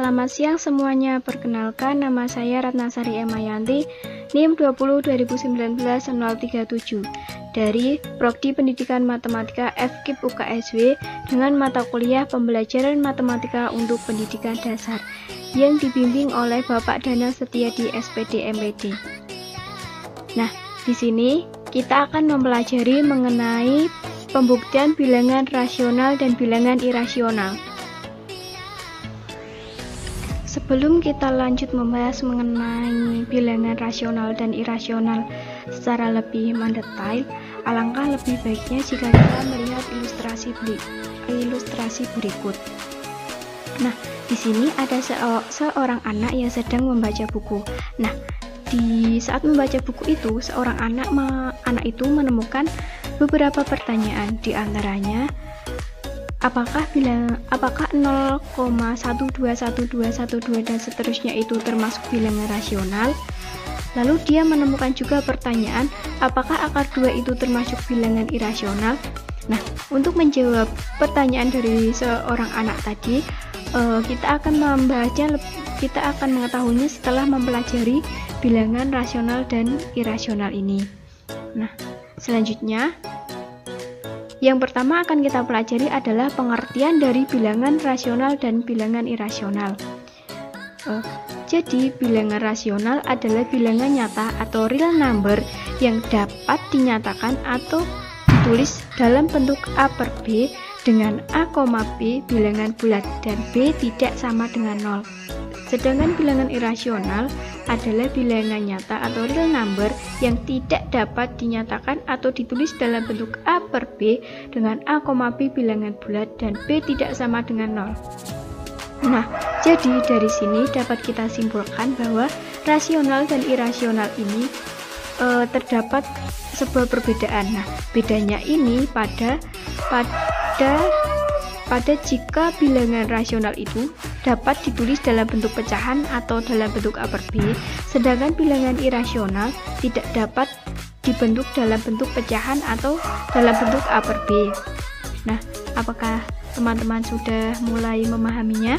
selamat siang semuanya. Perkenalkan, nama saya Ratnasari Emayanti, NIM 202019-037 dari Prodi Pendidikan Matematika FKIP UKSW dengan mata kuliah Pembelajaran Matematika untuk Pendidikan Dasar yang dibimbing oleh Bapak Danang Setiadi SPD MPD. Nah, di sini kita akan mempelajari mengenai pembuktian bilangan rasional dan bilangan irasional. Sebelum kita lanjut membahas mengenai bilangan rasional dan irasional secara lebih mendetail, alangkah lebih baiknya jika kita melihat ilustrasi berikut. Nah, di sini ada seorang anak yang sedang membaca buku. Nah, di saat membaca buku itu, seorang anak itu menemukan beberapa pertanyaan, di antaranya apakah 0,121212 dan seterusnya itu termasuk bilangan rasional? Lalu dia menemukan juga pertanyaan, apakah akar 2 itu termasuk bilangan irasional? Nah, untuk menjawab pertanyaan dari seorang anak tadi, kita akan mengetahuinya setelah mempelajari bilangan rasional dan irasional ini. Nah, selanjutnya yang pertama akan kita pelajari adalah pengertian dari bilangan rasional dan bilangan irasional. Jadi, bilangan rasional adalah bilangan nyata atau real number yang dapat dinyatakan atau ditulis dalam bentuk A per B dengan A, B bilangan bulat dan B tidak sama dengan 0. Sedangkan bilangan irasional adalah bilangan nyata atau real number yang tidak dapat dinyatakan atau ditulis dalam bentuk A per B dengan A, B bilangan bulat dan B tidak sama dengan 0. Nah, jadi dari sini dapat kita simpulkan bahwa rasional dan irasional ini terdapat sebuah perbedaan. Nah, bedanya ini pada jika bilangan rasional itu dapat ditulis dalam bentuk pecahan atau dalam bentuk A per B, sedangkan bilangan irasional tidak dapat dibentuk dalam bentuk pecahan atau dalam bentuk A per B. Nah, apakah teman-teman sudah mulai memahaminya?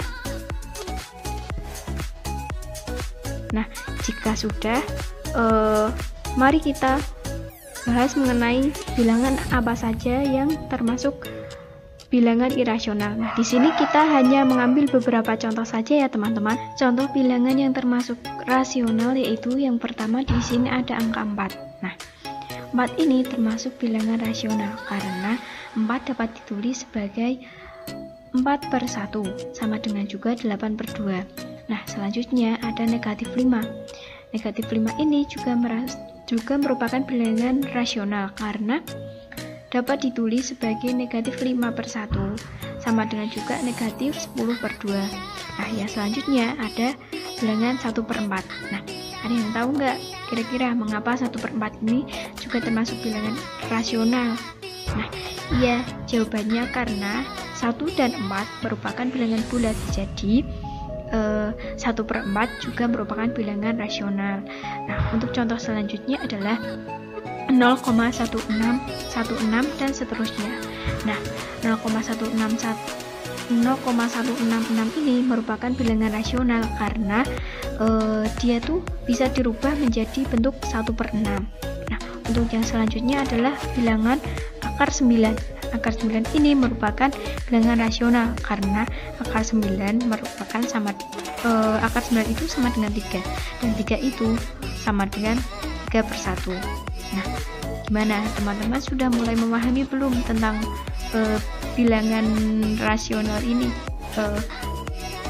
Nah, jika sudah, mari kita bahas mengenai bilangan apa saja yang termasuk bilangan irasional. Nah, di sini kita hanya mengambil beberapa contoh saja ya teman-teman. Contoh bilangan yang termasuk rasional yaitu yang pertama di sini ada angka 4. Nah, 4 ini termasuk bilangan rasional karena 4 dapat ditulis sebagai 4/1 sama dengan juga 8/2. Nah, selanjutnya ada negatif 5. Negatif 5 ini juga merupakan bilangan rasional karena dapat ditulis sebagai negatif 5/1 sama dengan juga negatif 10/2. Nah, yang selanjutnya ada bilangan 1/4. Nah, ada yang tahu nggak kira-kira mengapa 1/4 ini juga termasuk bilangan rasional? Nah, iya, jawabannya karena 1 dan 4 merupakan bilangan bulat, jadi 1/4 juga merupakan bilangan rasional. Nah, untuk contoh selanjutnya adalah 0,1616 dan seterusnya. Nah, 0,166 ini merupakan bilangan rasional karena dia tuh bisa dirubah menjadi bentuk 1/6. Nah, untuk yang selanjutnya adalah bilangan akar 9. Akar 9 ini merupakan bilangan rasional karena akar 9 merupakan akar 9 itu sama dengan 3 dan 3 itu sama dengan 3/1. Nah, gimana teman-teman sudah mulai memahami belum tentang bilangan rasional ini,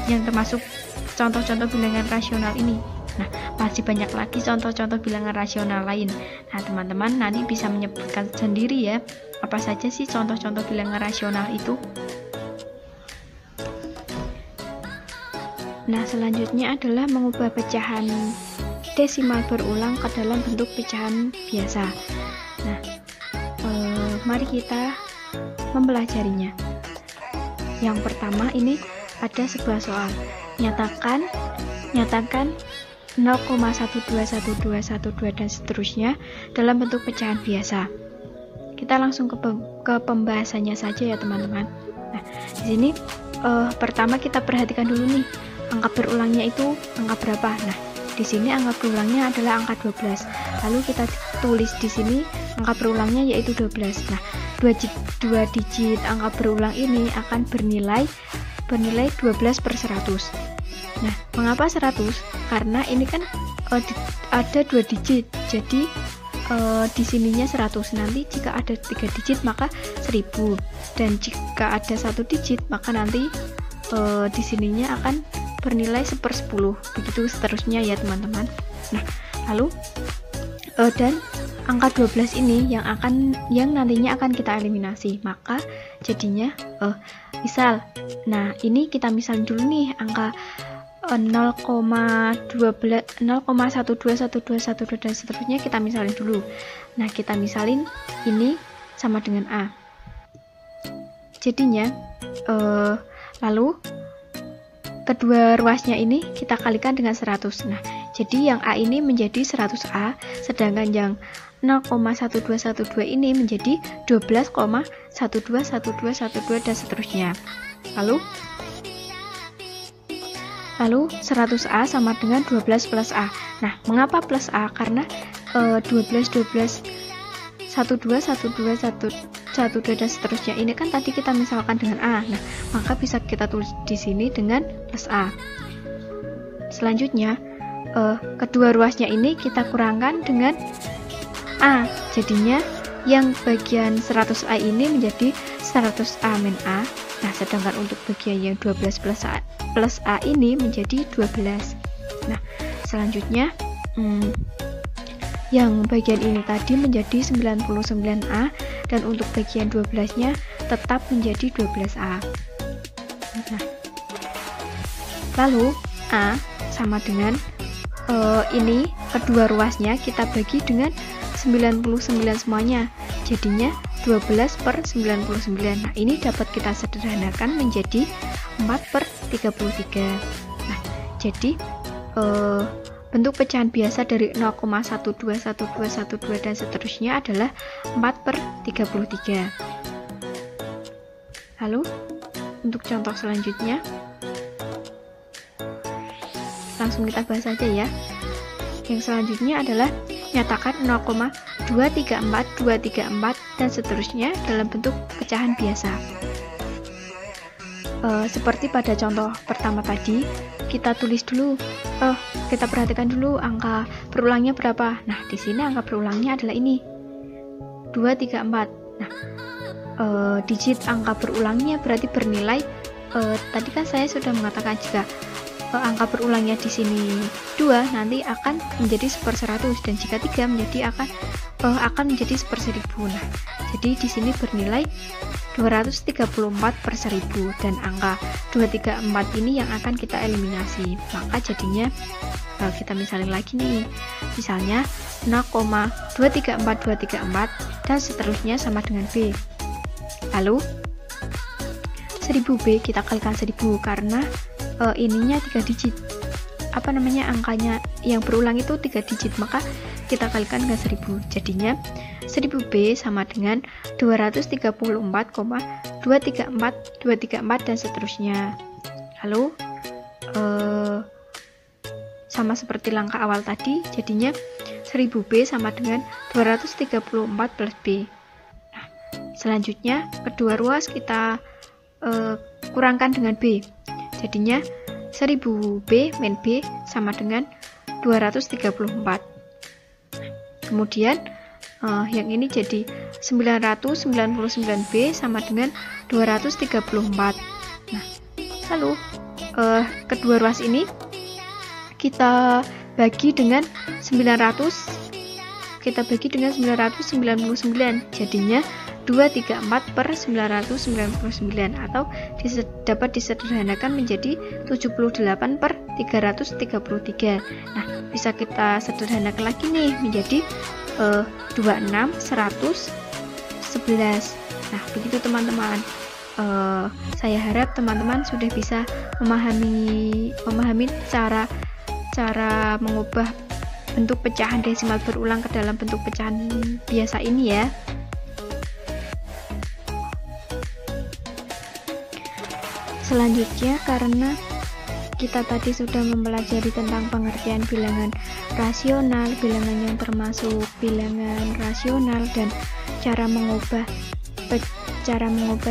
yang termasuk contoh-contoh bilangan rasional ini? Nah, masih banyak lagi contoh-contoh bilangan rasional lain. Nah, teman-teman nanti bisa menyebutkan sendiri ya, apa saja sih contoh-contoh bilangan rasional itu. Nah, selanjutnya adalah mengubah pecahan desimal berulang ke dalam bentuk pecahan biasa. Nah, mari kita mempelajarinya. Yang pertama ini ada sebuah soal. Nyatakan 0,121212 dan seterusnya dalam bentuk pecahan biasa. Kita langsung ke pembahasannya saja ya teman-teman. Nah, di sini pertama kita perhatikan dulu nih, angka berulangnya itu angka berapa. Nah, di sini angka berulangnya adalah angka 12. Lalu kita tulis di sini angka berulangnya yaitu 12. Nah, dua digit angka berulang ini akan bernilai 12/100. Nah, mengapa 100? Karena ini kan ada 2 digit. Jadi di sininya 100. Nanti jika ada 3 digit maka 1000. Dan jika ada 1 digit maka nanti di sininya akan bernilai 1/10. Begitu seterusnya ya teman-teman. Nah, lalu dan angka 12 ini yang nantinya akan kita eliminasi. Maka jadinya misal, nah ini kita misalin dulu nih angka 0,121212 dan seterusnya kita misalin dulu. Nah, kita misalin ini sama dengan A. Jadinya lalu kedua ruasnya ini kita kalikan dengan 100. Nah, jadi yang A ini menjadi 100A, sedangkan yang 0,1212 ini menjadi 12,121212 dan seterusnya. Lalu 100A sama dengan 12 plus A. Nah, mengapa plus A? Karena 12, 12, 12, 12, 12 dan seterusnya ini kan tadi kita misalkan dengan A. Nah, maka bisa kita tulis di sini dengan plus A. Selanjutnya, kedua ruasnya ini kita kurangkan dengan A. Jadinya yang bagian 100A ini menjadi 100A min A. Nah, sedangkan untuk bagian yang 12 plus A ini menjadi 12. Nah, selanjutnya yang bagian ini tadi menjadi 99A, dan untuk bagian 12-nya tetap menjadi 12A. Nah, lalu A sama dengan ini kedua ruasnya kita bagi dengan 99 semuanya, jadinya 12/99. Nah, ini dapat kita sederhanakan menjadi 4/33. Nah, jadi bentuk pecahan biasa dari 0,121212 dan seterusnya adalah 4/33. Lalu untuk contoh selanjutnya langsung kita bahas saja ya. Yang selanjutnya adalah nyatakan 0,234 dan seterusnya dalam bentuk pecahan biasa. Seperti pada contoh pertama tadi, kita tulis dulu, kita perhatikan dulu angka berulangnya berapa. Nah, di sini angka berulangnya adalah ini, 234. Nah, digit angka berulangnya berarti bernilai, tadi kan saya sudah mengatakan jika angka berulangnya di sini 2 nanti akan menjadi 1/100, dan jika 3 menjadi akan menjadi 1/1000. Nah, jadi di sini bernilai 234/1000, dan angka 234 ini yang akan kita eliminasi. Maka jadinya kita misalin lagi nih. Misalnya 0,234234 dan seterusnya sama dengan B. Lalu 1000B kita kalikan 1000 karena ininya 3 digit. Angkanya yang berulang itu 3 digit, maka kita kalikan dengan 1000. Jadinya 1000B sama dengan 234,234 dan seterusnya. Lalu sama seperti langkah awal tadi, jadinya 1000B sama dengan 234 plus B. Nah, selanjutnya kedua ruas kita kurangkan dengan B. Jadinya 1000B min B sama dengan 234. Kemudian yang ini jadi 999B sama dengan 234. Nah, lalu kedua ruas ini kita bagi dengan 999, jadinya 234/999 atau dapat disederhanakan menjadi 78/333. Nah, bisa kita sederhanakan lagi nih menjadi 26, 100, 11. Nah, begitu teman-teman. Saya harap teman-teman sudah bisa memahami cara mengubah bentuk pecahan desimal berulang ke dalam bentuk pecahan biasa ini ya. Selanjutnya, karena kita tadi sudah mempelajari tentang pengertian bilangan rasional, bilangan yang termasuk bilangan rasional, dan cara mengubah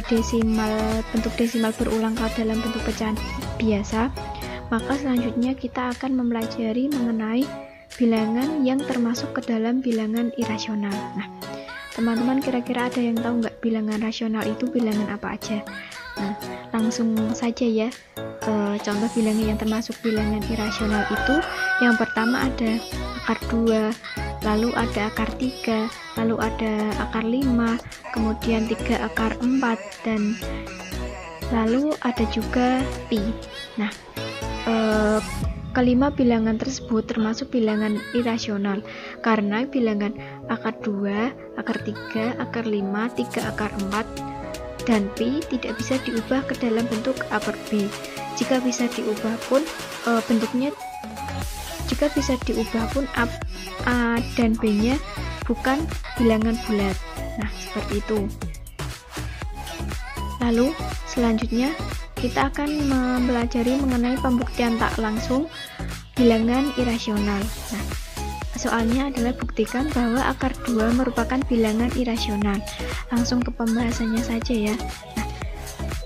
desimal, bentuk desimal berulang ke dalam bentuk pecahan biasa. Maka selanjutnya kita akan mempelajari mengenai bilangan yang termasuk ke dalam bilangan irasional. Nah, teman-teman kira-kira ada yang tahu nggak bilangan rasional itu bilangan apa aja? Nah, langsung saja ya. Contoh bilangan yang termasuk bilangan irasional itu yang pertama ada akar 2, lalu ada akar 3, lalu ada akar 5, kemudian 3 akar 4, dan lalu ada juga pi. Nah, kelima bilangan tersebut termasuk bilangan irasional karena bilangan akar 2, akar 3, akar 5, 3 akar 4, dan pi tidak bisa diubah ke dalam bentuk a per b. Jika bisa diubah pun a dan b-nya bukan bilangan bulat. Nah, seperti itu. Lalu selanjutnya kita akan mempelajari mengenai pembuktian tak langsung bilangan irasional. Nah, soalnya adalah buktikan bahwa akar 2 merupakan bilangan irasional. Langsung ke pembahasannya saja ya.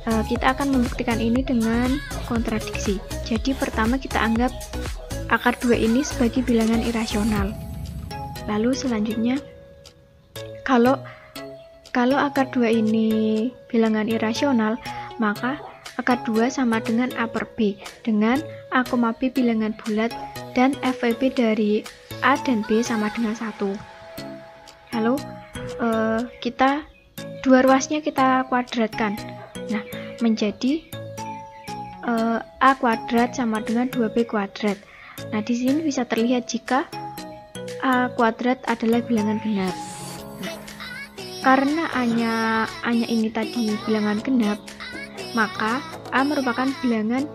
Nah, kita akan membuktikan ini dengan kontradiksi. Jadi pertama kita anggap akar 2 ini sebagai bilangan irasional. Lalu selanjutnya kalau akar 2 ini bilangan irasional, maka akar 2 sama dengan a per b dengan a, b bilangan bulat dan FEB dari a dan b sama dengan 1. Lalu kita dua ruasnya kita kuadratkan. Nah, menjadi a kuadrat sama dengan 2b kuadrat. Nah, di sini bisa terlihat jika a kuadrat adalah bilangan genap. Nah, karena a-nya ini tadi bilangan genap, maka a merupakan bilangan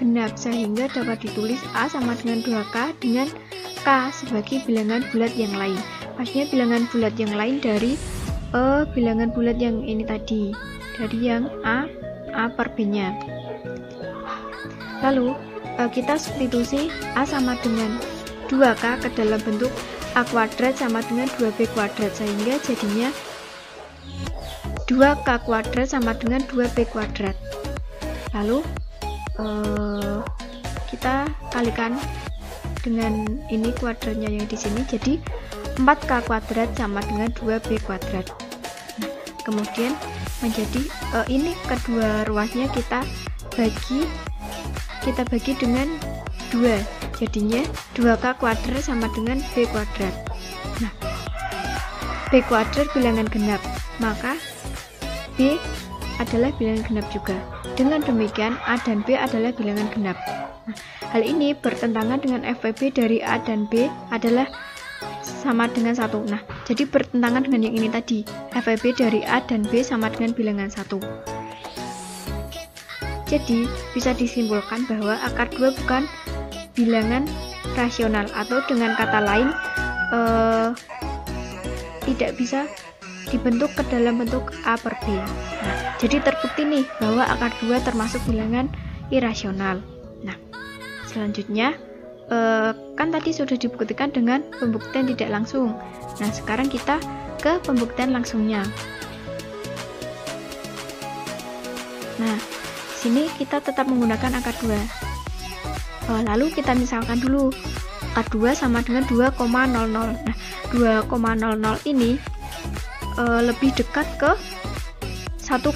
genap sehingga dapat ditulis a sama dengan 2k dengan k sebagai bilangan bulat yang lain. Maksudnya bilangan bulat yang lain dari bilangan bulat yang ini tadi, dari yang a per b-nya. Lalu kita substitusi a sama dengan 2k ke dalam bentuk a kuadrat sama dengan 2b kuadrat sehingga jadinya 2k kuadrat sama dengan 2b kuadrat. Lalu kita kalikan dengan ini kuadratnya yang di sini, jadi 4k kuadrat sama dengan 2b kuadrat. Nah, kemudian menjadi ini kedua ruasnya kita bagi dengan 2, jadinya 2k kuadrat sama dengan b kuadrat. Nah, b kuadrat bilangan genap, maka b adalah bilangan genap juga. Dengan demikian a dan b adalah bilangan genap. Nah, hal ini bertentangan dengan FEB dari a dan b adalah sama dengan 1. Nah, jadi bertentangan dengan yang ini tadi, FEB dari a dan b sama dengan bilangan 1. Jadi bisa disimpulkan bahwa akar 2 bukan bilangan rasional, atau dengan kata lain tidak bisa dibentuk ke dalam bentuk a per b. Nah, jadi terbukti nih bahwa akar 2 termasuk bilangan irasional. Nah, selanjutnya kan tadi sudah dibuktikan dengan pembuktian tidak langsung. Nah, sekarang kita ke pembuktian langsungnya. Nah, sini kita tetap menggunakan akar 2. Lalu kita misalkan dulu akar 2 sama dengan 2,00. Nah, 2,00 ini lebih dekat ke 1,4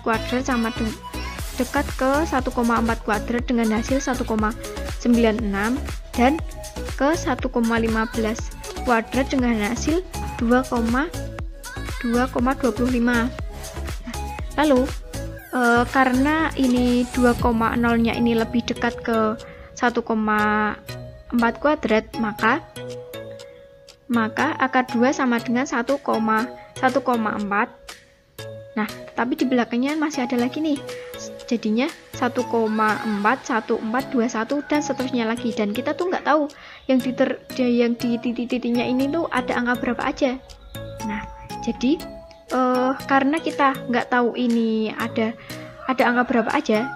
kuadrat sama dekat ke 1,4 kuadrat dengan hasil 1,96 dan ke 1,15 kuadrat dengan hasil 2,25. Lalu karena ini 2,0-nya ini lebih dekat ke 1,4 kuadrat, maka akar 2 sama dengan 1,4. Nah, tapi di belakangnya masih ada lagi nih. Jadinya 1,4, 1,4, 21 dan seterusnya lagi. Dan kita tuh nggak tahu yang di titik-titiknya ini tuh ada angka berapa aja. Nah, jadi karena kita nggak tahu ini ada ada angka berapa aja.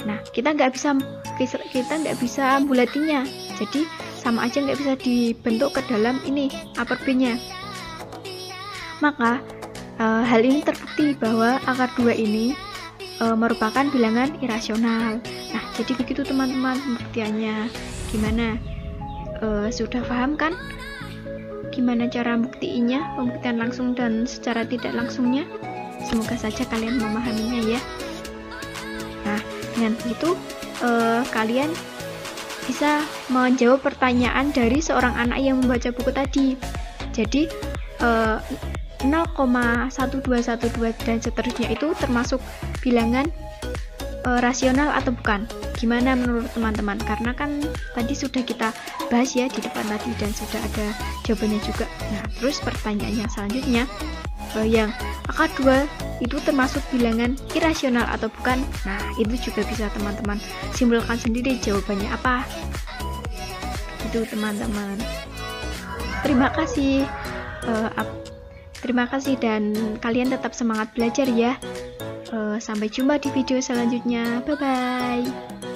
Nah, kita nggak bisa bulatinya, jadi sama aja nggak bisa dibentuk ke dalam ini upper B-nya. Maka hal ini terbukti bahwa akar 2 ini merupakan bilangan irasional. Nah, jadi begitu teman-teman pembuktiannya. Gimana? Sudah paham kan? Gimana cara buktiinnya, pembuktian langsung dan secara tidak langsungnya? Semoga saja kalian memahaminya ya. Nah, dengan begitu kalian bisa menjawab pertanyaan dari seorang anak yang membaca buku tadi. Jadi 0,1212 dan seterusnya itu termasuk bilangan rasional atau bukan? Gimana menurut teman-teman? Karena kan tadi sudah kita bahas ya di depan tadi dan sudah ada jawabannya juga. Nah, terus pertanyaan yang selanjutnya, yang akar 2 itu termasuk bilangan irasional atau bukan? Nah, itu juga bisa teman-teman simpulkan sendiri jawabannya apa. Itu teman-teman. Terima kasih. Terima kasih dan kalian tetap semangat belajar ya. Sampai jumpa di video selanjutnya. Bye bye.